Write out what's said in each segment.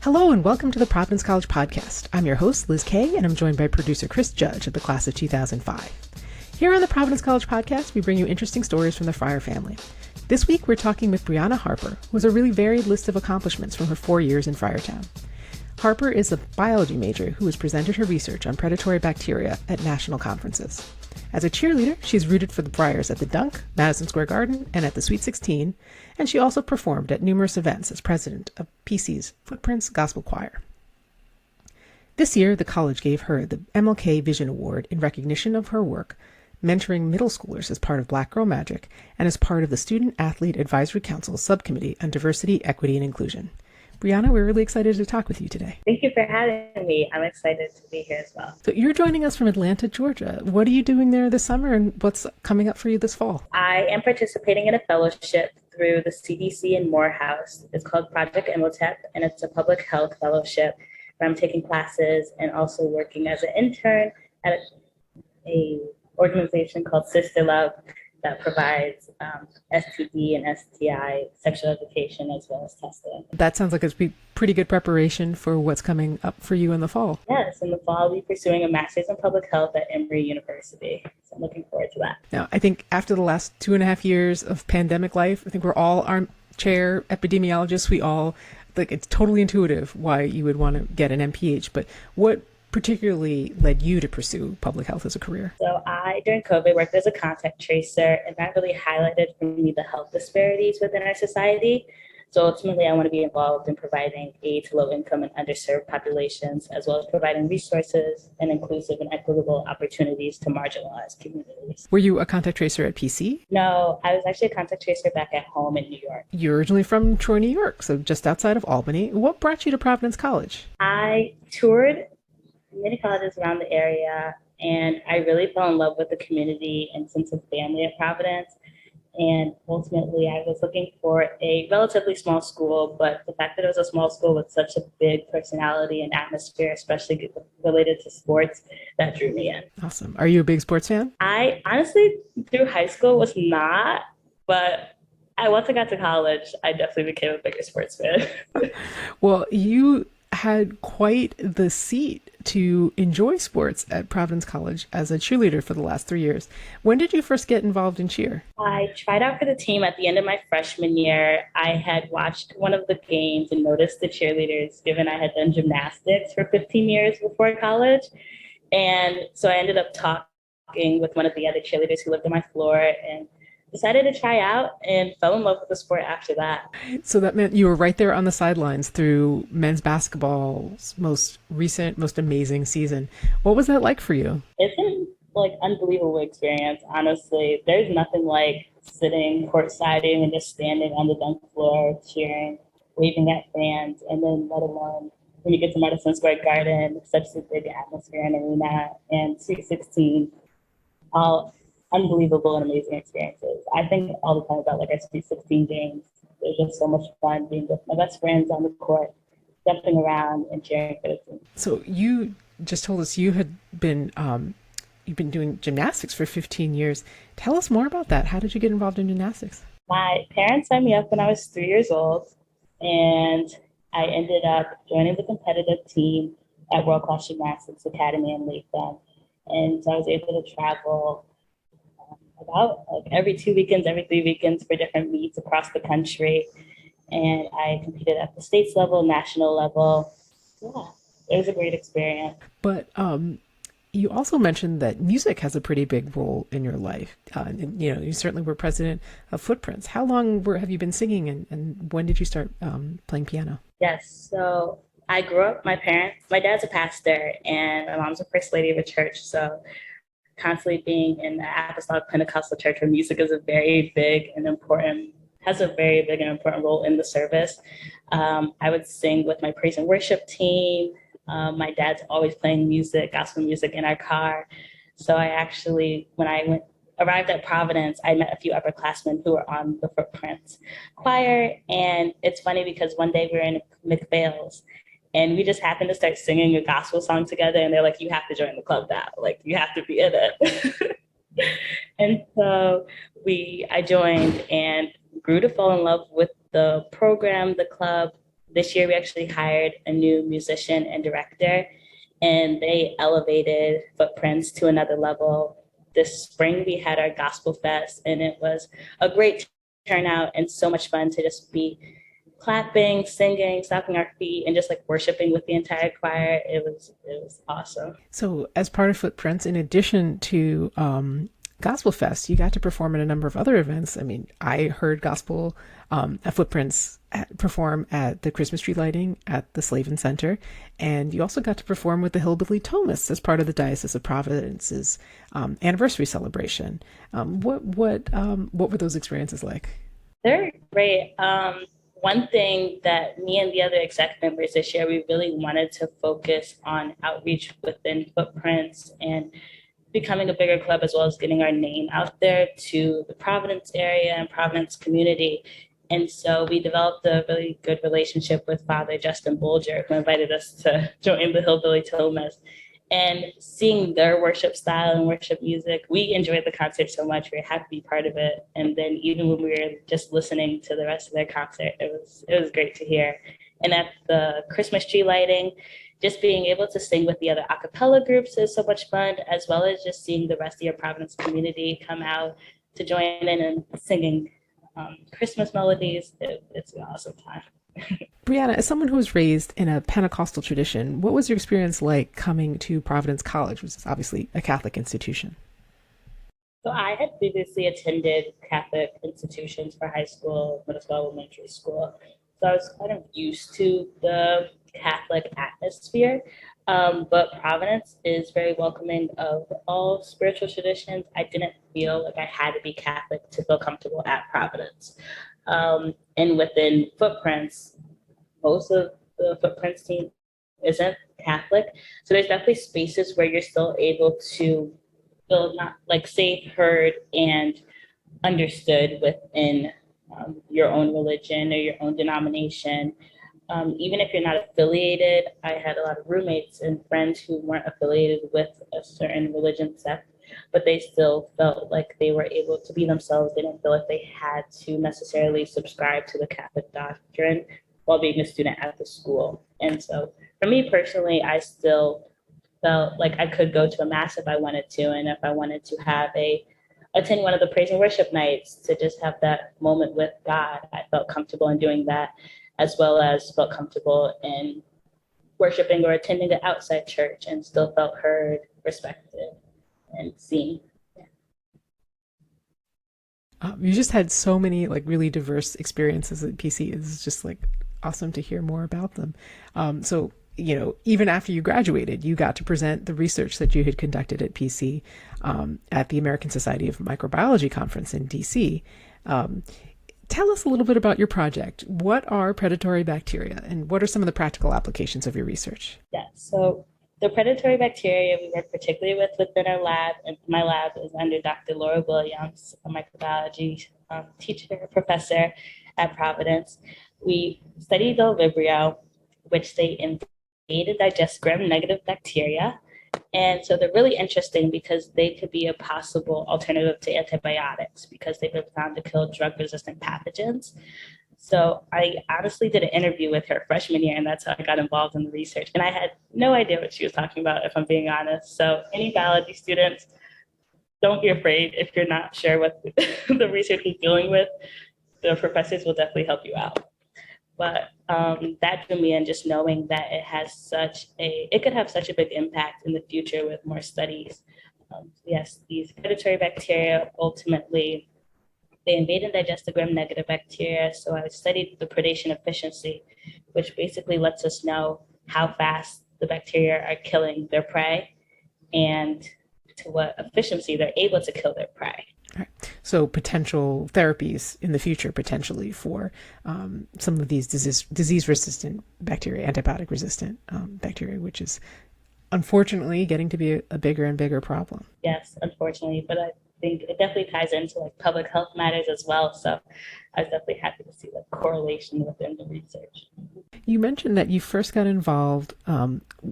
Hello and welcome to the Providence College Podcast. I'm your host, Liz Kay, and I'm joined by producer Chris Judge of the class of 2005. Here on the Providence College Podcast, we bring you interesting stories from the Friar family. This week, we're talking with Brianna Harper, who has a really varied list of accomplishments from her 4 years in Friartown. Harper is a biology major who has presented her research on predatory bacteria at national conferences. As a cheerleader, she's rooted for the Friars at the Dunk, Madison Square Garden, and at the Sweet 16, and she also performed at numerous events as president of PC's Footprints Gospel Choir. This year, the college gave her the MLK Vision Award in recognition of her work mentoring middle schoolers as part of Black Girl Magic and as part of the Student Athlete Advisory Council Subcommittee on Diversity, Equity, and Inclusion. Brianna, we're really excited to talk with you today. Thank you for having me. I'm excited to be here as well. So you're joining us from Atlanta, Georgia. What are you doing there this summer and what's coming up for you this fall? I am participating in a fellowship through the CDC in Morehouse. It's called Project Imhotep, and it's a public health fellowship where I'm taking classes and also working as an intern at a organization called Sister Love that provides STD and STI sexual education as well as testing. That sounds like it's pretty good preparation for what's coming up for you in the fall. Yes, in the fall, I'll be pursuing a master's in public health at Emory University. So I'm looking forward to that. Now, I think after the last 2.5 years of pandemic life, I think we're all armchair epidemiologists. We all, it's totally intuitive why you would want to get an MPH, but what particularly led you to pursue public health as a career? So I, during COVID, worked as a contact tracer, and that really highlighted for me the health disparities within our society. So ultimately, I want to be involved in providing aid to low-income and underserved populations, as well as providing resources and inclusive and equitable opportunities to marginalized communities. Were you a contact tracer at PC? No, I was actually a contact tracer back at home in New York. You're originally from Troy, New York, so just outside of Albany. What brought you to Providence College? I toured many colleges around the area, and I really fell in love with the community and sense of family at Providence. And ultimately, I was looking for a relatively small school, but the fact that it was a small school with such a big personality and atmosphere, especially related to sports, that drew me in. Awesome. Are you a big sports fan? I honestly, through high school, was not, but once I got to college, I definitely became a bigger sports fan. Well, you had quite the seat to enjoy sports at Providence College as a cheerleader for the last 3 years. When did you first get involved in cheer? I tried out for the team at the end of my freshman year. I had watched one of the games and noticed the cheerleaders, given I had done gymnastics for 15 years before college. And so I ended up talking with one of the other cheerleaders who lived on my floor and decided to try out and fell in love with the sport after that. So that meant you were right there on the sidelines through men's basketball's most recent, most amazing season. What was that like for you? It's an unbelievable experience, honestly. There's nothing like sitting courtside and just standing on the dunk floor, cheering, waving at fans, and then let alone when you get to Madison Square Garden, such a big atmosphere and arena, and Sweet 16, all unbelievable and amazing experiences. I think all the time about our Sweet 16 games. There's just so much fun being with my best friends on the court, jumping around and cheering for the team. So you just told us you had been you've been doing gymnastics for 15 years. Tell us more about that. How did you get involved in gymnastics? My parents signed me up when I was 3 years old, and I ended up joining the competitive team at World Class Gymnastics Academy in Latham. And so I was able to travel about every 2 weekends, every 3 weekends for different meets across the country. And I competed at the states level, national level. Yeah, it was a great experience. But you also mentioned that music has a pretty big role in your life. You certainly were president of Footprints. How long have you been singing, and when did you start playing piano? Yes, so I grew up, my dad's a pastor, and my mom's a first lady of a church. So constantly being in the Apostolic Pentecostal Church where music is has a very big and important role in the service. I would sing with my praise and worship team. My dad's always playing music, gospel music in our car. So I actually, when I arrived at Providence, I met a few upperclassmen who were on the Footprints choir. And it's funny because one day we were in McPhail's and we just happened to start singing a gospel song together. And they're like, you have to join the club now. Like, you have to be in it. And so I joined and grew to fall in love with the program, the club, this year we actually hired a new musician and director, and they elevated Footprints to another level. This spring we had our gospel fest, and it was a great turnout and so much fun to just be clapping, singing, stomping our feet, and just like worshiping with the entire choir. It was awesome. So, as part of Footprints, in addition to Gospel Fest, you got to perform at a number of other events. I mean, I heard gospel Footprints perform at the Christmas tree lighting at the Slavin Center, and you also got to perform with the Hillbilly Thomists as part of the Diocese of Providence's anniversary celebration. What were those experiences like? They're great. One thing that me and the other exec members this year, we really wanted to focus on outreach within Footprints and becoming a bigger club, as well as getting our name out there to the Providence area and Providence community. And so we developed a really good relationship with Father Justin Bolger, who invited us to join the Hillbilly Thomas. And seeing their worship style and worship music, we enjoyed the concert so much. We were happy to be part of it. And then even when we were just listening to the rest of their concert, it was great to hear. And at the Christmas tree lighting, just being able to sing with the other a cappella groups is so much fun, as well as just seeing the rest of your Providence community come out to join in and singing Christmas melodies. It's an awesome time. Brianna, as someone who was raised in a Pentecostal tradition, what was your experience like coming to Providence College, which is obviously a Catholic institution? So I had previously attended Catholic institutions for high school, middle school, elementary school. So I was kind of used to the Catholic atmosphere, but Providence is very welcoming of all spiritual traditions. I didn't feel like I had to be Catholic to feel comfortable at Providence. And within Footprints, most of the Footprints team isn't Catholic. So there's definitely spaces where you're still able to feel not like safe, heard, and understood within your own religion or your own denomination. Even if you're not affiliated, I had a lot of roommates and friends who weren't affiliated with a certain religion sect, but they still felt like they were able to be themselves. They didn't feel like they had to necessarily subscribe to the Catholic doctrine while being a student at the school. And so for me personally, I still felt like I could go to a mass if I wanted to, and if I wanted to attend one of the praise and worship nights to just have that moment with God, I felt comfortable in doing that, as well as felt comfortable in worshiping or attending the outside church and still felt heard, respected, and seen. You just had so many like really diverse experiences at PC. It's just like awesome to hear more about them. So, you know, even after you graduated, you got to present the research that you had conducted at PC at the American Society of Microbiology conference in DC. Tell us a little bit about your project. What are predatory bacteria, and what are some of the practical applications of your research? Yeah, so the predatory bacteria we work particularly with within our lab, and my lab is under Dr. Laura Williams, a microbiology teacher, professor at Providence. We studied the Vibrio, which they invade and digest gram-negative bacteria. And so they're really interesting because they could be a possible alternative to antibiotics because they've been found to kill drug-resistant pathogens. So I honestly did an interview with her freshman year, and that's how I got involved in the research. And I had no idea what she was talking about, if I'm being honest. So any biology students, don't be afraid if you're not sure what the research is dealing with. The professors will definitely help you out. But that drew me in, just knowing that it could have such a big impact in the future with more studies. Yes, these predatory bacteria ultimately, they invade and digest the gram-negative bacteria. So I studied the predation efficiency, which basically lets us know how fast the bacteria are killing their prey and to what efficiency they're able to kill their prey. Right. So potential therapies in the future, potentially for some of these disease-resistant bacteria, antibiotic-resistant bacteria, which is unfortunately getting to be a bigger and bigger problem. Yes, unfortunately, but I think it definitely ties into like public health matters as well. So I was definitely happy to see the correlation within the research. You mentioned that you first got involved,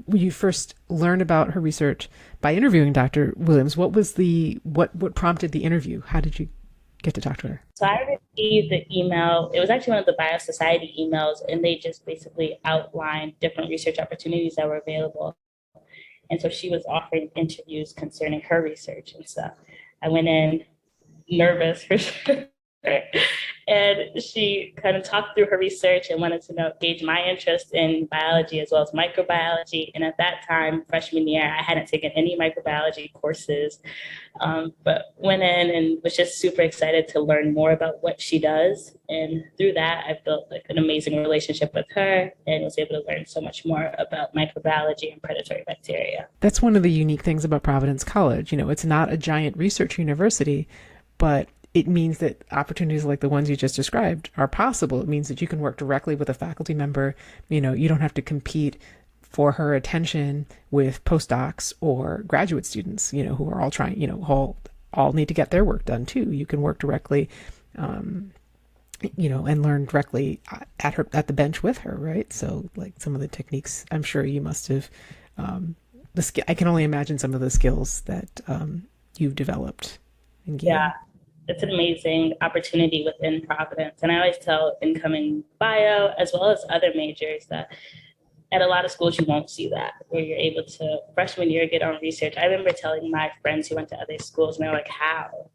you first learned about her research by interviewing Dr. Williams. What was what prompted the interview? How did you get to talk to her? So I received the email. It was actually one of the Bio Society emails, and they just basically outlined different research opportunities that were available. And so she was offering interviews concerning her research and stuff. I went in nervous for sure. And she kind of talked through her research and wanted to gauge my interest in biology as well as microbiology. And at that time, freshman year, I hadn't taken any microbiology courses, but went in and was just super excited to learn more about what she does. And through that, I built like an amazing relationship with her and was able to learn so much more about microbiology and predatory bacteria. That's one of the unique things about Providence College. It's not a giant research university, but it means that opportunities like the ones you just described are possible. It means that you can work directly with a faculty member. You don't have to compete for her attention with postdocs or graduate students, who are all trying, all need to get their work done too. You can work directly, and learn directly at the bench with her, right? So like some of the techniques, I'm sure you must have, I can only imagine some of the skills that you've developed. Yeah. It's an amazing opportunity within Providence. And I always tell incoming bio as well as other majors that at a lot of schools you won't see that, where you're able to freshman year get on research. I remember telling my friends who went to other schools and they're like, how?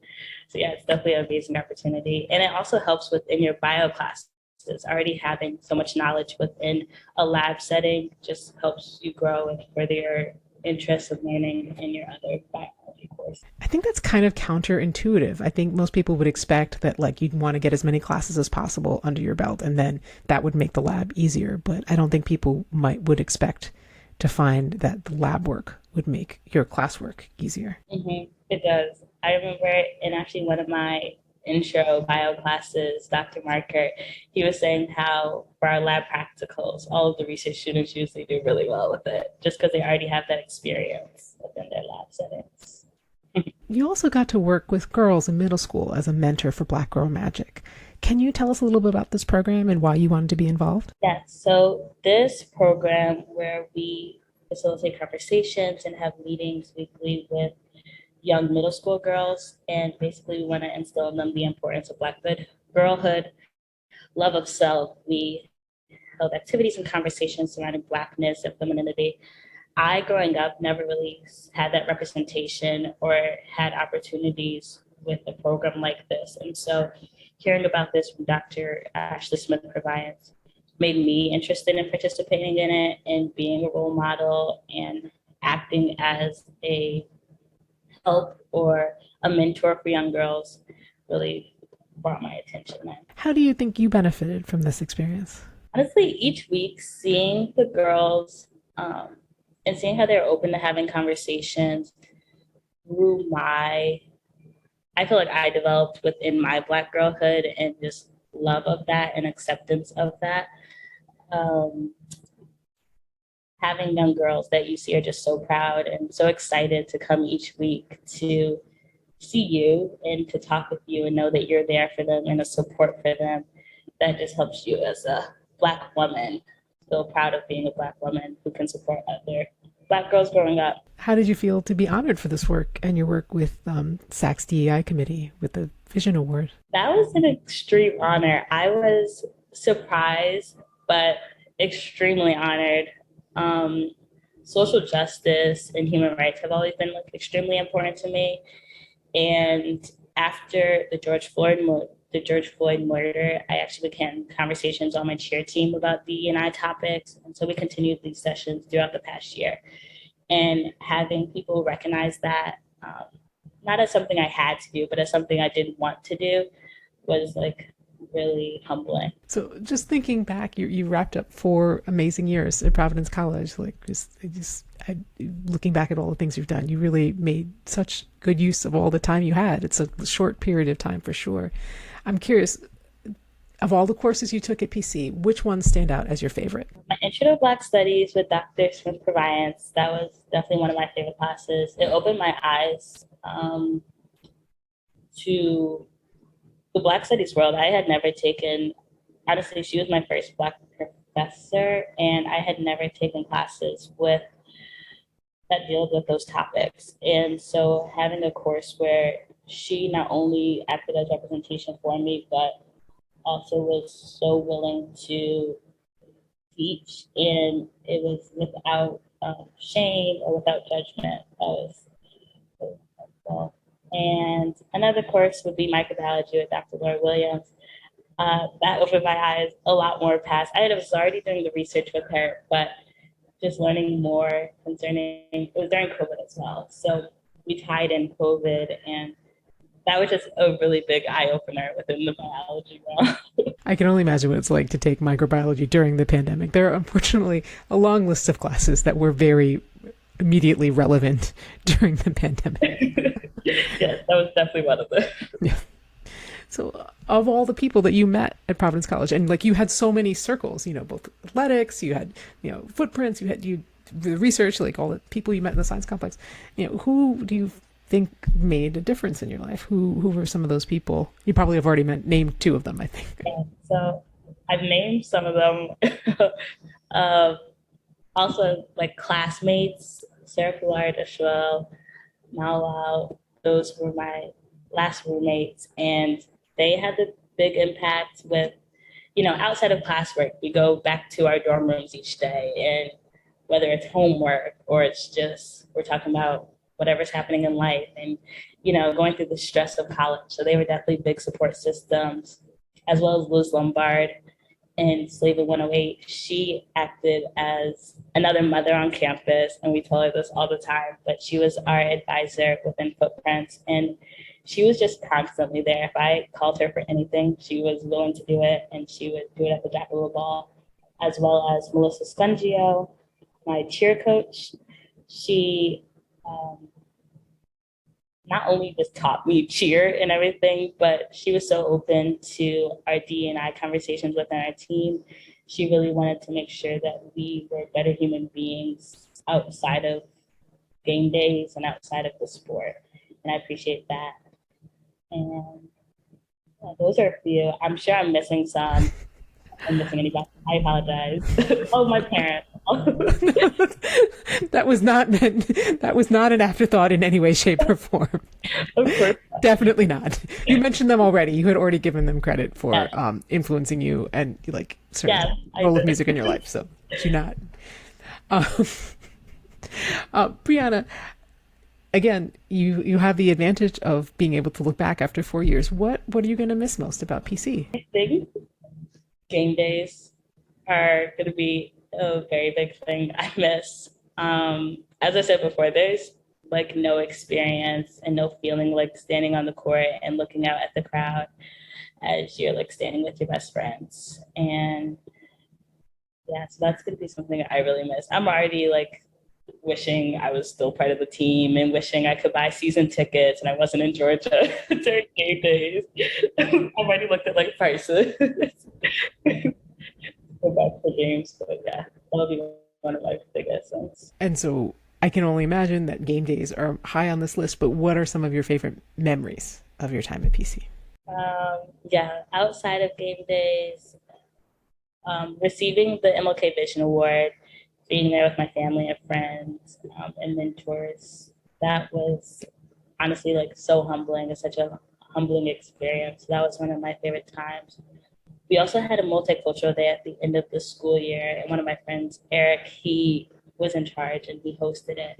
So yeah, it's definitely an amazing opportunity. And it also helps within your bio classes. Already having so much knowledge within a lab setting just helps you grow and further your interest in learning in your other biology course. I think that's kind of counterintuitive. I think most people would expect that like you'd want to get as many classes as possible under your belt, and then that would make the lab easier. But I don't think people would expect to find that the lab work would make your classwork easier. Mm-hmm. It does. I remember in actually one of my intro bio classes, Dr. Marker, he was saying how for our lab practicals, all of the research students usually do really well with it, just because they already have that experience within their lab settings. You also got to work with girls in middle school as a mentor for Black Girl Magic. Can you tell us a little bit about this program and why you wanted to be involved? Yeah, so this program where we facilitate conversations and have meetings weekly with young middle school girls, and basically we want to instill in them the importance of Black girlhood, love of self. We held activities and conversations surrounding Blackness and femininity. I, growing up, never really had that representation or had opportunities with a program like this. And so hearing about this from Dr. Ashley Smith Providence made me interested in participating in it and being a role model and acting as a help or a mentor for young girls really brought my attention in. How do you think you benefited from this experience? Honestly, each week, seeing the girls and seeing how they're open to having conversations through I feel like I developed within my Black girlhood and just love of that and acceptance of that. Having young girls that you see are just so proud and so excited to come each week to see you and to talk with you and know that you're there for them and a support for them, that just helps you as a Black woman feel proud of being a Black woman who can support other Black girls growing up. How did you feel to be honored for this work and your work with SAC's DEI committee with the Vision Award? That was an extreme honor. I was surprised, but extremely honored. Social justice and human rights have always been extremely important to me. And after the George Floyd murder, I actually began conversations on my cheer team about DE&I topics. And so we continued these sessions throughout the past year. And having people recognize that, not as something I had to do, but as something I didn't want to do, was really humbling. So just thinking back, you wrapped up 4 amazing years at Providence College. Looking back at all the things you've done, you really made such good use of all the time you had. It's a short period of time for sure. I'm curious, of all the courses you took at PC, which ones stand out as your favorite? My Intro to Black Studies with Dr. Smith Providence, that was definitely one of my favorite classes. It opened my eyes to the Black Studies world. I had never taken, honestly, she was my first Black professor, and I had never taken classes that dealt with those topics. And so having a course where she not only acted as representation for me, but also was so willing to teach, and it was without shame or without judgment. That was helpful. And another course would be microbiology with Dr. Laura Williams. That opened my eyes a lot more past. I was already doing the research with her, but just learning more concerning, it was during COVID as well. So we tied in COVID, and that was just a really big eye opener within the biology realm. I can only imagine what it's like to take microbiology during the pandemic. There are unfortunately a long list of classes that were very immediately relevant during the pandemic. Yes, that was definitely one of them. Yeah. So of all the people that you met at Providence College, and like you had so many circles, both athletics, you had, footprints, the research, like all the people you met in the science complex, who do you think made a difference in your life? Who were some of those people? You probably have already named two of them, I think. Yeah, so I've named some of them. Also, like classmates, Sarah Pilar, Ashwell, Malal, those were my last roommates, and they had the big impact with, outside of classwork, we go back to our dorm rooms each day, and whether it's homework or it's just, we're talking about whatever's happening in life and, going through the stress of college. So they were definitely big support systems, as well as Liz Lombard in Slave 108. She acted as another mother on campus, and we tell her this all the time, but she was our advisor within Footprints, and she was just constantly there. If I called her for anything, she was willing to do it, and she would do it at the drop of a ball, as well as Melissa Scungio, my cheer coach. She not only just taught me cheer and everything, but she was so open to our D&I conversations within our team. She really wanted to make sure that we were better human beings outside of game days and outside of the sport. And I appreciate that. And those are a few. I'm sure I'm missing some. I'm missing anybody. I apologize. Oh, my parents. That was not an afterthought in any way, shape, or form. Of course. Definitely not. You mentioned them already. You had already given them credit for influencing you and certain role of music in your life. So do not. Brianna, again, you have the advantage of being able to look back after 4 years. What are you going to miss most about PC? I think game days are going to be a very big thing I miss. As I said before, there's no experience and no feeling like standing on the court and looking out at the crowd as you're standing with your best friends. And yeah, so that's going to be something I really miss. I'm already wishing I was still part of the team and wishing I could buy season tickets and I wasn't in Georgia during game days. I've already looked at prices. Go back for games, but yeah, that'll be one of my biggest ones. And so I can only imagine that game days are high on this list, but what are some of your favorite memories of your time at PC? Outside of game days, receiving the MLK Vision Award, being there with my family and friends and mentors, that was honestly so humbling. It's such a humbling experience. That was one of my favorite times. We also had a multicultural day at the end of the school year, and one of my friends, Eric, he was in charge and he hosted it.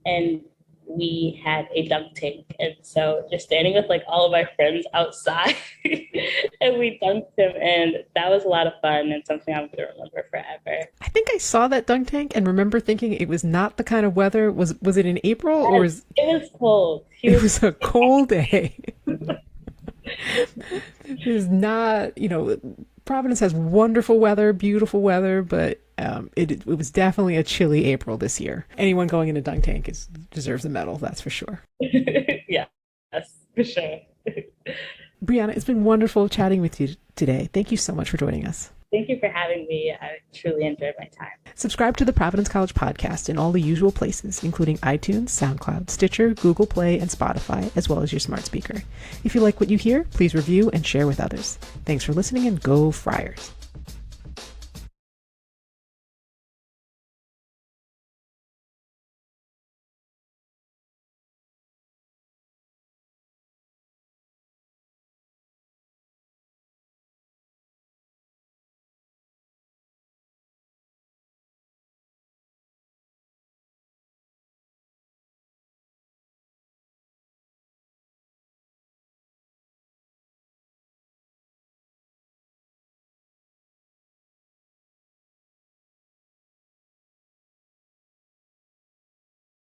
And we had a dunk tank. And so just standing with all of my friends outside and we dunked him, and that was a lot of fun and something I'm going to remember forever. I think I saw that dunk tank and remember thinking it was not the kind of weather. Was it in April or was it was cold? It was a cold day. It is not, Providence has wonderful weather, beautiful weather, but it was definitely a chilly April this year. Anyone going in a dunk tank deserves a medal, that's for sure. Yeah, that's for sure. Brianna, it's been wonderful chatting with you today. Thank you so much for joining us. Thank you for having me. I truly enjoyed my time. Subscribe to the Providence College podcast in all the usual places, including iTunes, SoundCloud, Stitcher, Google Play, and Spotify, as well as your smart speaker. If you like what you hear, please review and share with others. Thanks for listening, and go Friars.